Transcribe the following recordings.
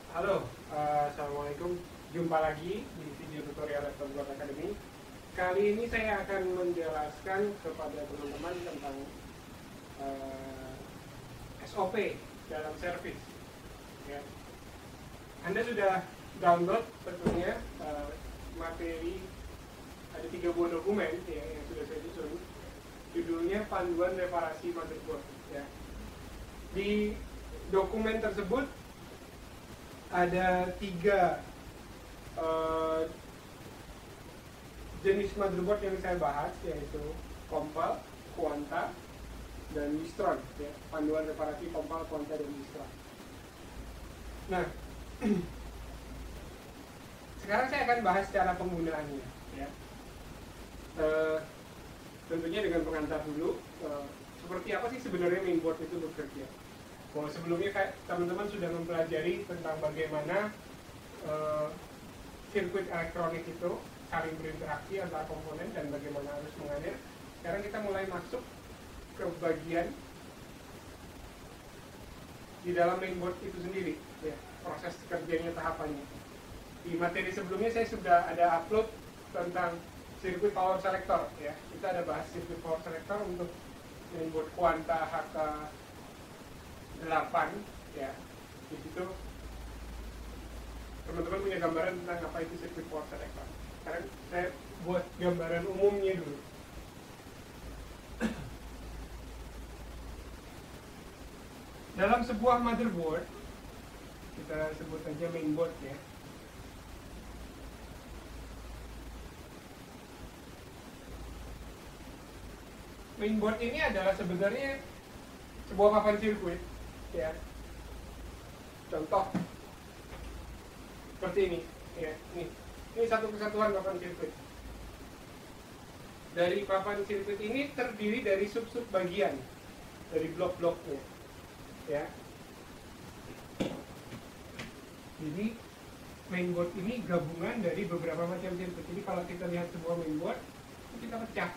Halo, Assalamualaikum. Jumpa lagi di video tutorial Laptop Buat Academy. Kali ini saya akan menjelaskan kepada teman-teman tentang SOP dalam servis. Ya. Anda sudah download tentunya materi, ada 3 buah dokumen ya, yang sudah saya susun. Judulnya Panduan Reparasi Motherboard. Ya. Di dokumen tersebut ada 3 jenis motherboard yang saya bahas, yaitu Compal, Quanta, dan Wistron ya. Panduan reparasi Compal, Quanta, dan Wistron. Nah, sekarang saya akan bahas cara penggunaannya ya. Tentunya dengan pengantar dulu, seperti apa sih sebenarnya mainboard itu bekerja. Bahwa sebelumnya kayak teman-teman sudah mempelajari tentang bagaimana sirkuit elektronik itu saling berinteraksi antara komponen dan bagaimana harus mengalir. Sekarang kita mulai masuk ke bagian di dalam mainboard itu sendiri ya, proses kerjanya, tahapannya. Di materi sebelumnya saya sudah ada upload tentang sirkuit power selector ya. Kita ada bahas sirkuit power selector untuk mainboard Quanta HK8 ya. Di situ teman-teman punya gambaran tentang apa itu sirkuit power selector. Sekarang saya buat gambaran umumnya dulu. Dalam sebuah motherboard, kita sebut saja mainboard ya. Mainboard ini adalah sebenarnya sebuah papan sirkuit ya. Contoh seperti ini ya, ini satu kesatuan papan sirkuit. Dari papan sirkuit ini terdiri dari sub-sub bagian, dari blok-bloknya ya. Jadi mainboard ini gabungan dari beberapa macam sirkuit. Jadi kalau kita lihat sebuah mainboard, kita pecah.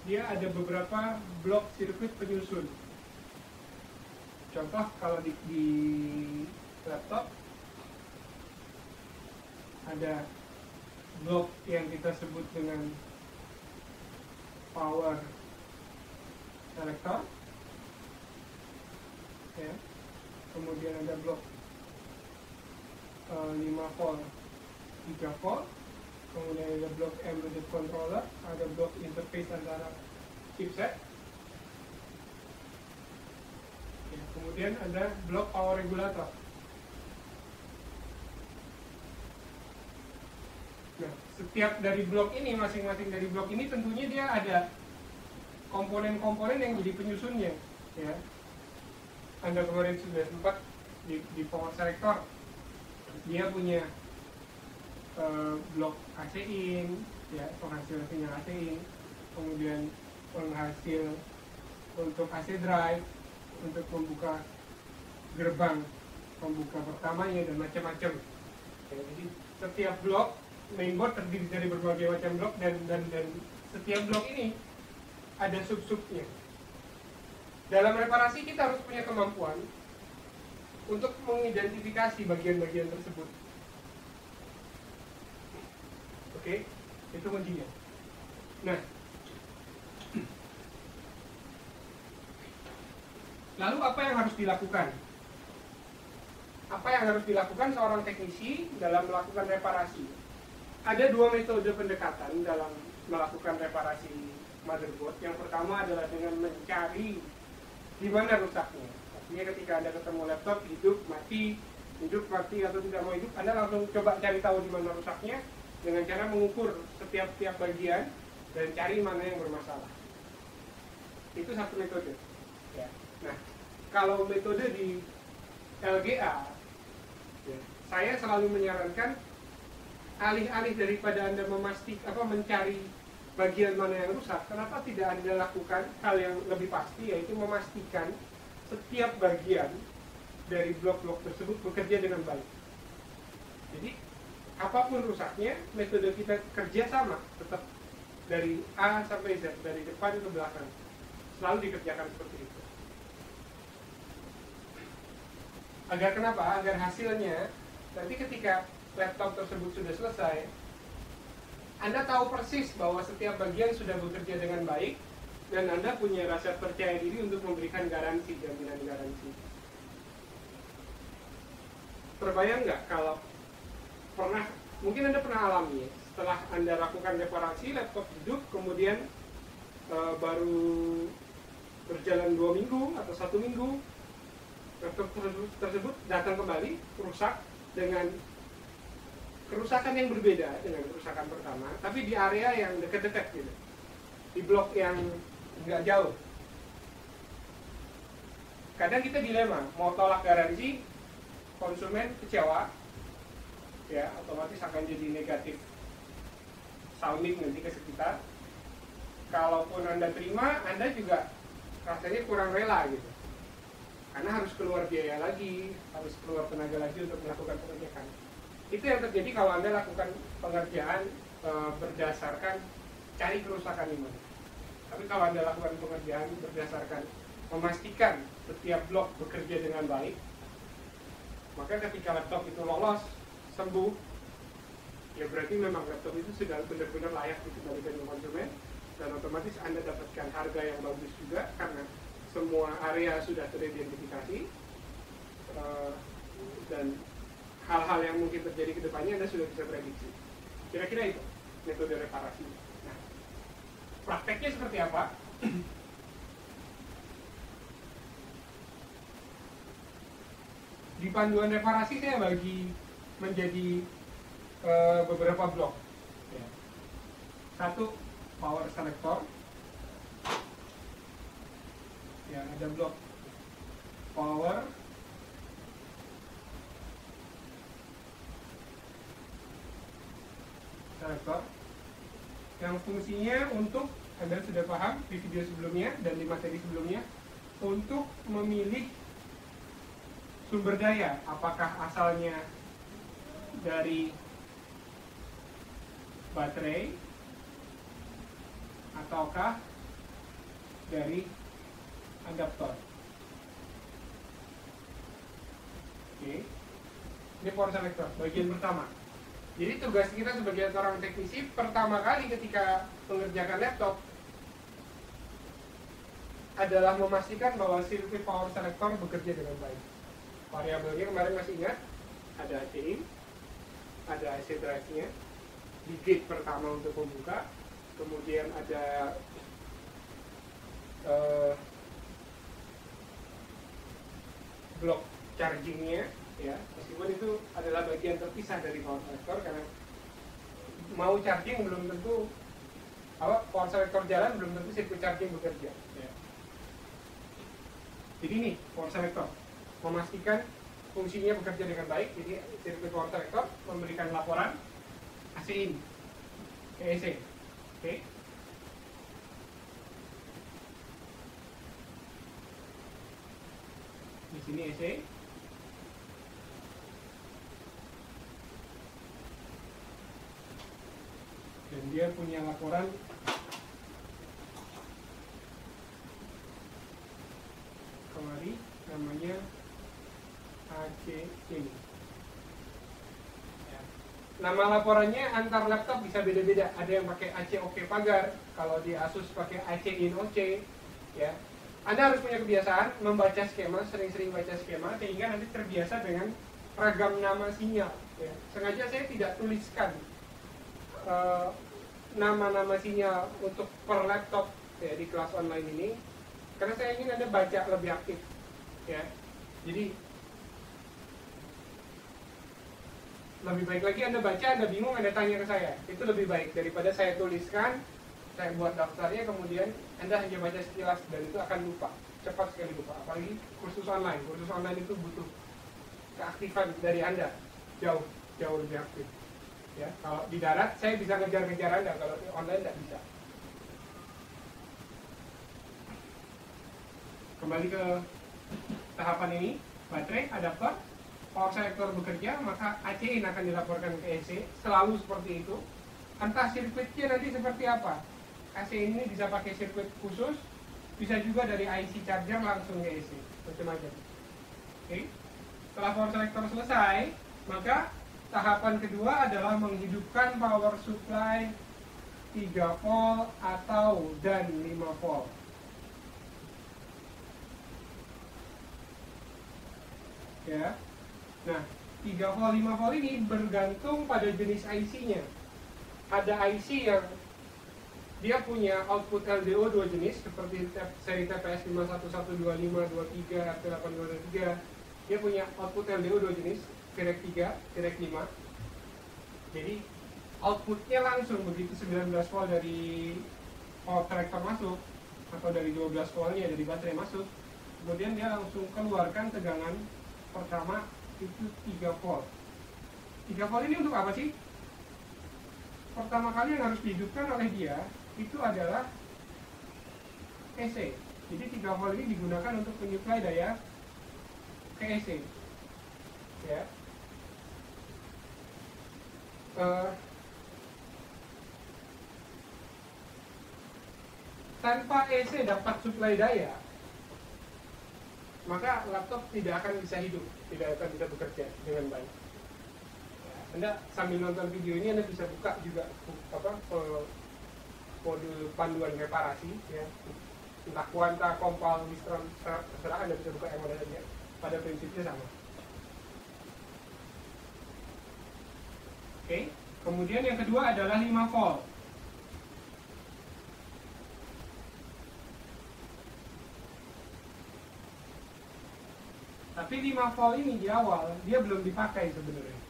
Dia ada beberapa blok sirkuit penyusun. Contoh kalau di laptop ada blok yang kita sebut dengan power selector ya. Kemudian ada blok 5 volt, 3 volt. Kemudian ada blok embedded controller, ada blok interface antara chipset ya. Kemudian ada blok power regulator. Nah, setiap dari blok ini, masing-masing dari blok ini tentunya dia ada komponen-komponen yang jadi penyusunnya ya. Anda kemarin sudah sempat di power selector, dia punya blok AC in ya, penghasil sinyal AC in, kemudian penghasil untuk AC drive, untuk membuka gerbang pembuka pertamanya, dan macam-macam ya. Jadi setiap blok mainboard terdiri dari berbagai macam blok, dan setiap blok ini ada sub-subnya. Dalam reparasi kita harus punya kemampuan untuk mengidentifikasi bagian-bagian tersebut. Oke, itu kuncinya. Nah, lalu apa yang harus dilakukan? Apa yang harus dilakukan seorang teknisi dalam melakukan reparasi? Ada 2 metode pendekatan dalam melakukan reparasi motherboard. Yang pertama adalah dengan mencari di mana rusaknya. Artinya ketika Anda ketemu laptop hidup mati atau tidak mau hidup, Anda langsung coba cari tahu di mana rusaknya dengan cara mengukur setiap bagian dan cari mana yang bermasalah. Itu satu metode ya. Nah, kalau metode di LGA ya, saya selalu menyarankan alih-alih daripada Anda mencari bagian mana yang rusak, kenapa tidak Anda lakukan hal yang lebih pasti, yaitu memastikan setiap bagian dari blok-blok tersebut bekerja dengan baik. Jadi apapun rusaknya, metode kita kerja sama, tetap dari A sampai Z, dari depan ke belakang, selalu dikerjakan seperti itu. Agar kenapa? Agar hasilnya nanti ketika laptop tersebut sudah selesai, Anda tahu persis bahwa setiap bagian sudah bekerja dengan baik, dan Anda punya rasa percaya diri untuk memberikan garansi, jaminan garansi. Terbayang nggak kalau mungkin Anda pernah alami ya, setelah Anda lakukan reparasi, laptop hidup, kemudian baru berjalan 2 minggu atau 1 minggu, laptop tersebut datang kembali, rusak dengan kerusakan yang berbeda dengan kerusakan pertama, tapi di area yang dekat-dekat gitu, di blok yang nggak jauh. Kadang kita dilema, mau tolak garansi, konsumen kecewa, ya otomatis akan jadi negatif sounding nanti ke sekitar. Kalaupun Anda terima, Anda juga rasanya kurang rela gitu, karena harus keluar biaya lagi, harus keluar tenaga lagi untuk melakukan pengecekan. Itu yang terjadi kalau Anda lakukan pengerjaan berdasarkan cari kerusakan di mana. Tapi kalau Anda lakukan pengerjaan berdasarkan memastikan setiap blok bekerja dengan baik, maka ketika laptop itu lolos, sembuh, ya berarti memang laptop itu sudah benar-benar layak dikembalikan ke konsumen, dan otomatis Anda dapatkan harga yang bagus juga karena semua area sudah teridentifikasi, dan hal-hal yang mungkin terjadi ke depannya Anda sudah bisa prediksi. Kira-kira itu metode reparasi. Nah, prakteknya seperti apa? Di panduan reparasi saya bagi menjadi beberapa blok. Ya. 1, power selector. Ya, ada blok power, selector yang fungsinya untuk, Anda sudah paham di video sebelumnya dan di materi sebelumnya, untuk memilih sumber daya, apakah asalnya dari baterai ataukah dari adaptor. Oke. Ini power selector, bagian pertama. Jadi tugas kita sebagai seorang teknisi, pertama kali ketika mengerjakan laptop adalah memastikan bahwa sirkuit power selector bekerja dengan baik. Variabelnya kemarin masih ingat, ada AC in, ada AC drive-nya, di gate pertama untuk membuka, kemudian ada blok chargingnya, ya, meskipun itu adalah bagian terpisah dari power selector karena mau charging belum tentu, power selector jalan belum tentu sirkuit charging bekerja. Ya. Jadi ini power selector memastikan fungsinya bekerja dengan baik. Jadi sirkuit power selector memberikan laporan AC in ke AC. Oke. Di sini AC. Dan dia punya laporan kemari, namanya AC ini. Ya. Nama laporannya antar laptop bisa beda-beda. Ada yang pakai AC OK Pagar, kalau di Asus pakai AC in OC. Ya. Anda harus punya kebiasaan membaca skema, sering-sering baca skema, sehingga nanti terbiasa dengan ragam nama sinyal. Ya. Sengaja saya tidak tuliskan nama-nama sinyal untuk per laptop ya, di kelas online ini, karena saya ingin Anda baca lebih aktif. Ya. Jadi lebih baik lagi Anda baca, Anda bingung, Anda tanya ke saya. Itu lebih baik daripada saya tuliskan, saya buat daftarnya, kemudian Anda hanya baca sekilas dan itu akan lupa, cepat sekali lupa. Apalagi kursus online itu butuh keaktifan dari Anda jauh lebih aktif. Ya, kalau di darat saya bisa ngejar-ngejar Anda, kalau di online tidak bisa. Kembali ke tahapan ini, baterai, adaptor, power selector bekerja, maka AC in akan dilaporkan ke AC, selalu seperti itu. Entah sirkuitnya nanti seperti apa. AC ini bisa pakai sirkuit khusus, bisa juga dari IC charger langsung ke AC, macam-macam. Oke. Setelah power selector selesai, maka tahapan kedua adalah menghidupkan power supply 3 volt atau dan 5 volt. Ya. Nah, 3 volt 5 volt ini bergantung pada jenis IC-nya. Ada IC yang dia punya output LDO 2 jenis seperti seri TPS 51125 23 RT8223. Dia punya output LDO 2 jenis, direct 3, direct 5. Jadi outputnya langsung begitu 19 volt dari power selector masuk atau dari 12 voltnya dari baterai masuk, kemudian dia langsung keluarkan tegangan pertama itu 3 volt. 3 volt ini untuk apa sih? Pertama kali yang harus dihidupkan oleh dia itu adalah AC. Jadi 3 volt ini digunakan untuk menyuplai daya ke AC. Ya. Tanpa AC dapat suplai daya, maka laptop tidak akan bisa hidup, tidak akan bisa bekerja dengan baik. Anda sambil nonton video ini Anda bisa buka juga modul panduan reparasi, ya. Entah Quanta, Compal, Wistron, terserah Anda bisa buka yang mana saja. Pada prinsipnya sama. Oke. Kemudian yang kedua adalah 5 volt. Tapi 5 volt ini di awal dia belum dipakai sebenarnya.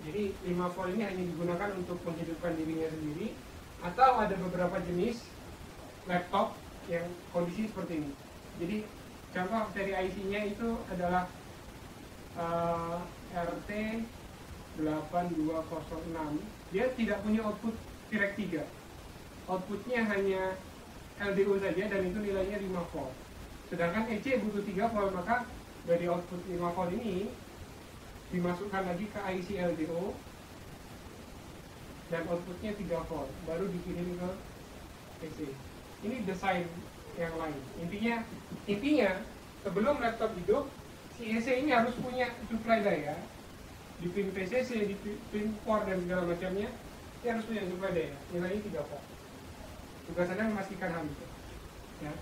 Jadi 5 volt ini hanya digunakan untuk menghidupkan dirinya sendiri, atau ada beberapa jenis laptop yang kondisi seperti ini. Jadi contoh dari IC-nya itu adalah RT8206. Dia tidak punya output direct 3. Outputnya hanya LDO saja dan itu nilainya 5 volt. Sedangkan EC butuh 3 volt, maka dari output 5 volt ini dimasukkan lagi ke IC LDO dan outputnya 3 volt, baru dikirim ke PC. Ini desain yang lain. Intinya sebelum laptop hidup, si EC ini harus punya suplai daya di pin PCC, di pin port dan segala macamnya. Dia harus punya suplai daya, nilainya 3 volt. Tugas Anda memastikan hal itu. Ya.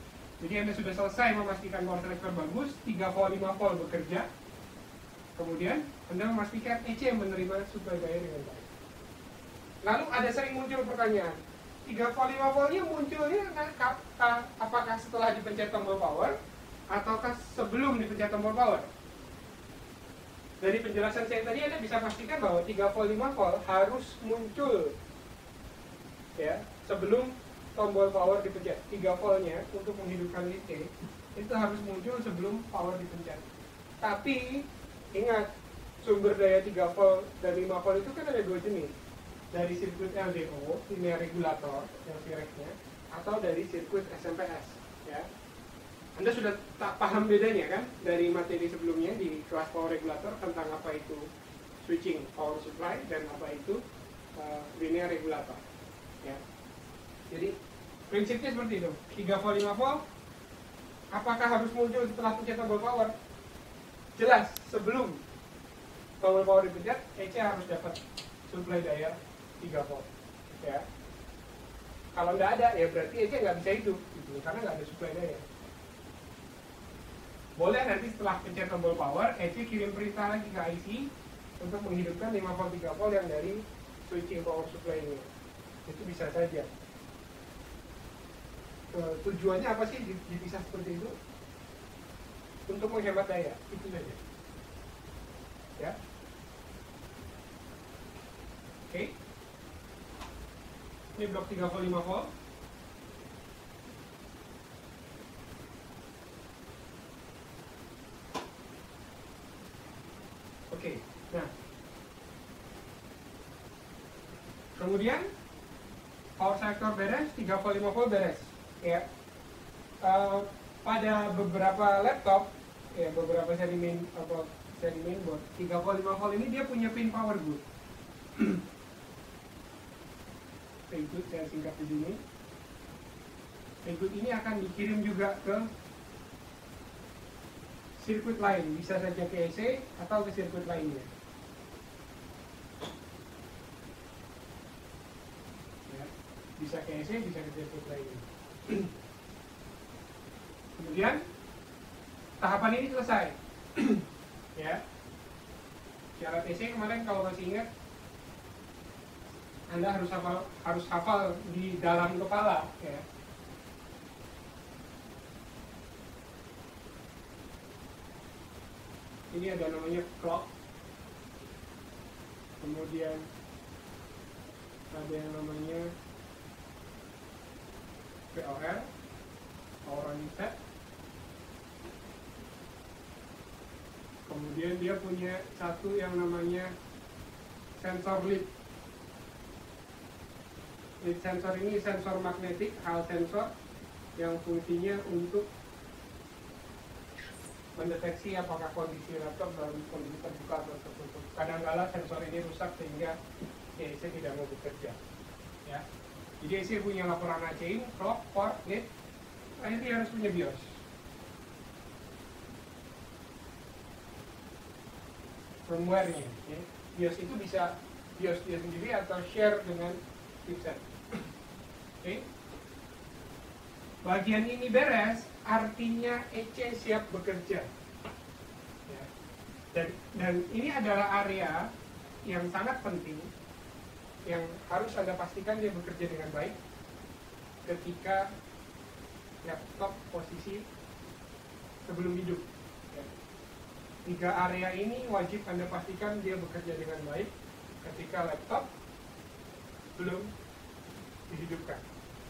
Jadi Anda sudah selesai memastikan power selector bagus, 3 volt 5 volt bekerja. Kemudian Anda memastikan EC yang menerima suplai daya dengan baik. Lalu ada sering muncul pertanyaan, 3 volt 5 voltnya munculnya apakah setelah dipencet tombol power ataukah sebelum dipencet tombol power? Dari penjelasan saya tadi Anda bisa pastikan bahwa 3 volt 5 volt harus muncul, ya, sebelum tombol power dipencet. 3 voltnya untuk menghidupkan listrik itu harus muncul sebelum power dipencet. Tapi ingat, sumber daya 3 volt dan 5 volt itu kan ada 2 jenis. Dari sirkuit LDO, linear regulator yang direknya, atau dari sirkuit SMPS, ya. Anda sudah tak paham bedanya kan dari materi sebelumnya di kelas power regulator tentang apa itu switching power supply dan apa itu linear regulator, ya. Jadi prinsipnya seperti itu. 3 volt 5 volt apakah harus muncul setelah pencet tombol power? Jelas, sebelum tombol power dipencet, EC harus dapat suplai daya 3 volt, ya. Kalau nggak ada, ya berarti EC nggak bisa hidup, gitu, karena nggak ada suplai daya. Boleh nanti setelah pencet tombol power, EC kirim perintah lagi ke IC untuk menghidupkan 5 volt 3 volt yang dari switching power supply ini. Itu bisa saja. Tujuannya apa sih dipisah seperti itu? Untuk menghemat daya, itu saja. Ya. Oke. Ini blok 3 volt 5 volt. Oke. Nah. Kemudian power selector beres, 3 volt 5 volt beres. Ya. Pada beberapa laptop, ya, beberapa seri mainboard 3 volt 5 volt ini dia punya pin power good. Pin good saya singkat di sini. Pin good ini akan dikirim juga ke sirkuit lain, bisa saja ke EC atau ke sirkuit lainnya. Ya, bisa ke EC, bisa ke sirkuit lainnya. Kemudian tahapan ini selesai. Ya, syarat EC kemarin kalau masih ingat, Anda harus hafal di dalam kepala, ya. Ini ada namanya clock. Kemudian ada yang namanya POR, power on set. Kemudian dia punya satu yang namanya sensor lead. Lead sensor ini sensor magnetik, hal sensor yang fungsinya untuk mendeteksi apakah kondisi laptop dalam kondisi terbuka atau tertutup. Kadang-kala sensor ini rusak sehingga EC tidak mau bekerja. Ya. Jadi EC punya laporan ACIN, clock, port, lead, akhirnya dia harus punya BIOS. Firmware-nya. Ya. BIOS itu bisa BIOS dia sendiri atau share dengan chipset. Oke. Bagian ini beres, artinya EC siap bekerja. Ya. Dan ini adalah area yang sangat penting, yang harus Anda pastikan dia bekerja dengan baik ketika laptop posisi sebelum hidup. Ya. 3 area ini wajib Anda pastikan dia bekerja dengan baik ketika laptop belum dihidupkan.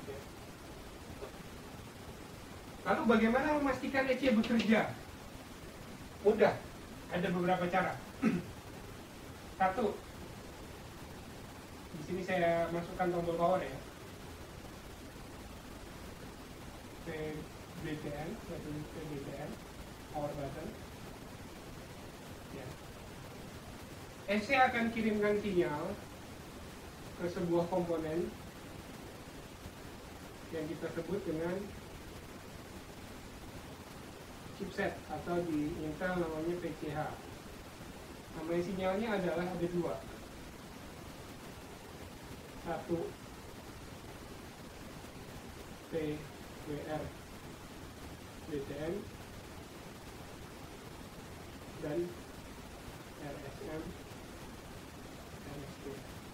Ya. Lalu bagaimana memastikan EC bekerja? Mudah, ada beberapa cara. Satu, di sini saya masukkan tombol power ya. PBTN, power button. Ya. EC akan kirimkan sinyal ke sebuah komponen yang kita sebut dengan chipset atau di Intel namanya PCH. Nama sinyalnya adalah ada 2. Satu PWR BTN dan RSM RST.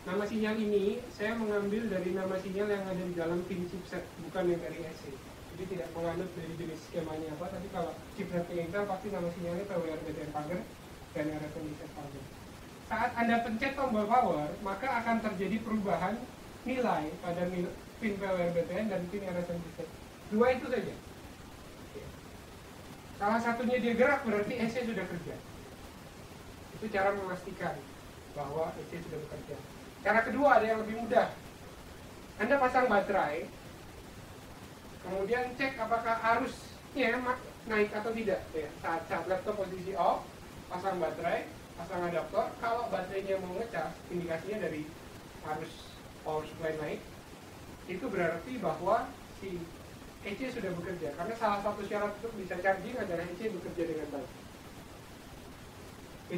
Nama sinyal ini saya mengambil dari nama sinyal yang ada di dalam pin chipset, bukan yang dari EC. Jadi tidak menganut dari jenis skemanya apa, tapi kalau chipset Intel pasti nama sinyalnya PWR BTN pagar dan RSM pagar. Saat Anda pencet tombol power, maka akan terjadi perubahan nilai pada pin PWR BTN dan pin RSM. 2 itu saja. Salah satunya dia gerak, berarti EC sudah kerja. Itu cara memastikan bahwa EC sudah bekerja. Cara kedua ada yang lebih mudah. Anda pasang baterai, kemudian cek apakah arusnya naik atau tidak. Ya, saat laptop posisi off, pasang baterai, pasang adaptor. Kalau baterainya mau ngecas, indikasinya dari arus power supply naik, itu berarti bahwa si EC sudah bekerja. Karena salah satu syarat untuk bisa charging adalah EC bekerja dengan baik.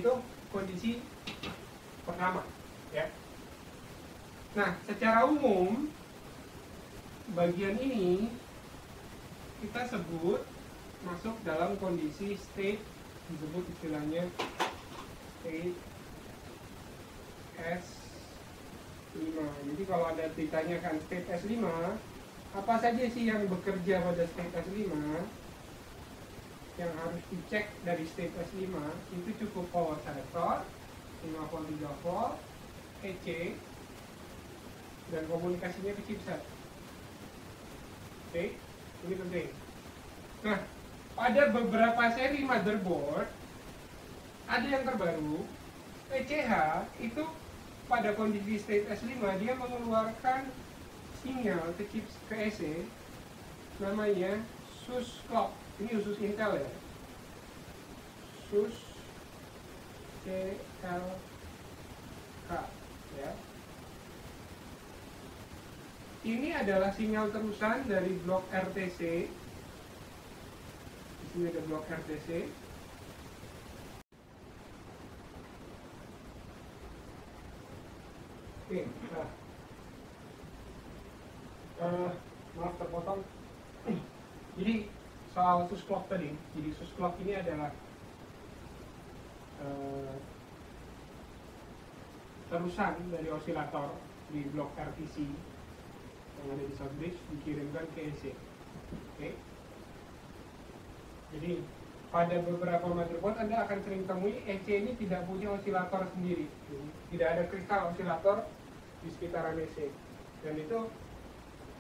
Itu kondisi pertama, ya. Nah, secara umum bagian ini kita sebut masuk dalam kondisi state, disebut istilahnya state S5. Jadi kalau ada ditanyakan state S5, apa saja sih yang bekerja pada state S5? Yang harus dicek dari state S5 itu cukup power selector 5 volt 3 volt, EC, dan komunikasinya ke chipset. Oke, ini penting. Nah, pada beberapa seri motherboard ada yang terbaru, PCH itu pada kondisi state S5 dia mengeluarkan sinyal ke chip ke EC namanya SUS clock. Ini khusus Intel ya. SUS CLK ya. Ini adalah sinyal terusan dari blok RTC. Di sini ada blok RTC Oke, nah, maaf terpotong. Jadi soal sus clock tadi, jadi sus clock ini adalah terusan dari osilator di blok RTC yang ada di Southbridge dikirimkan ke EC. Oke. Jadi pada beberapa motherboard Anda akan sering temui EC ini tidak punya osilator sendiri. Jadi, tidak ada kristal osilator di sekitaran EC. Dan itu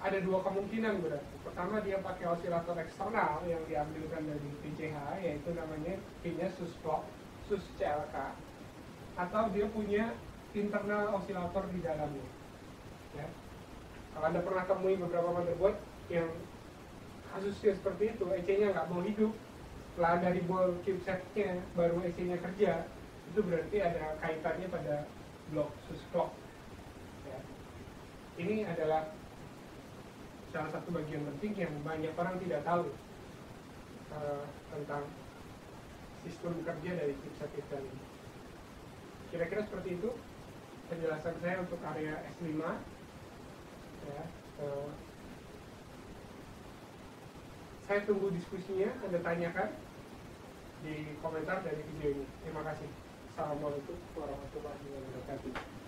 ada dua kemungkinan berarti. Pertama, dia pakai osilator eksternal yang diambilkan dari PCH, yaitu namanya pinnya sus clock, sus CLK, atau dia punya internal osilator di dalamnya. Ya. Kalau Anda pernah temui beberapa motherboard yang kasusnya seperti itu, EC-nya nggak mau hidup, setelah Anda rebuild chipsetnya baru EC-nya kerja, itu berarti ada kaitannya pada blok sus clock. Ya. Ini adalah salah satu bagian penting yang banyak orang tidak tahu tentang sistem kerja dari chipset ini. Kira-kira seperti itu penjelasan saya untuk area S5. Ya, saya tunggu diskusinya, Anda tanyakan di komentar dari video ini. Terima kasih. Assalamualaikum warahmatullahi wabarakatuh.